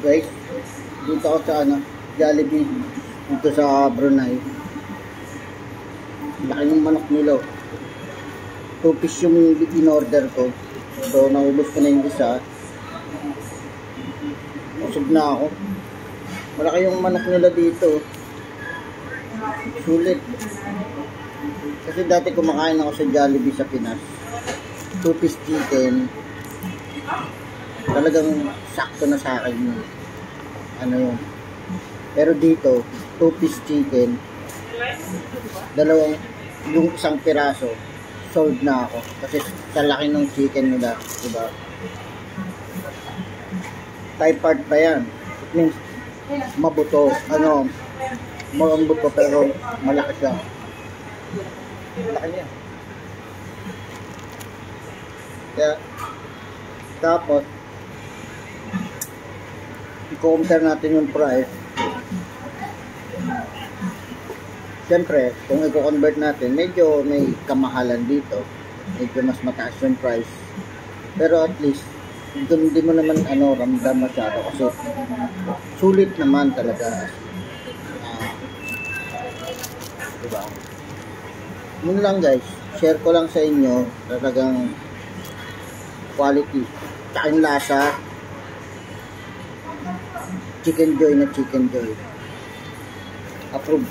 Guys, dito ako sa Jollibee dito sa Brunei. Laki ng manok nila. 2 piece yung in-order ko. So naubos ko na yung isa. Busog na ako. Malaki yung manok nila dito. Sulit. Kasi dati kumakain ako sa Jollibee sa Pinas. 2 piece chicken. Talagang sakto na sa akin yun. Ano yun. Pero dito, 2 piece chicken. Yung isang piraso, sold na ako. Kasi sa laki ng chicken nila, diba? Thai part pa yan. It means, mabuto. Mabuto pero malaki siya. Malaki niya. Kaya, tapos, i-compare natin yung price. Siyempre, kung i-convert natin, medyo may kamahalan dito. Medyo mas mataas yung price. Pero at least, hindi mo naman ramdam masyado kasi sulit naman talaga. Diba? Yun lang guys. Share ko lang sa inyo. Talagang quality. Tsaka yung lasa. Chicken Joy na Chicken Joy. Approve.